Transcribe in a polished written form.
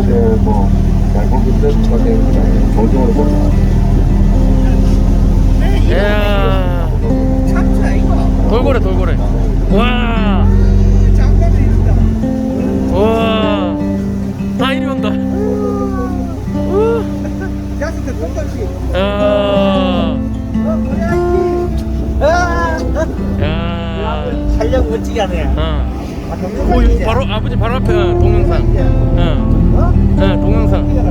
이제 뭐 고기 때까지 조정으로 보면 이야. 참치야 이거. 돌고래 돌고래. 와. 장갑이 있다. 와. 다 이리 온다. 자식들 똑같이. 야. 촬영 멋지게 하네. 오, 여기 바로 아버지 바로 앞에 동영상. 동영상.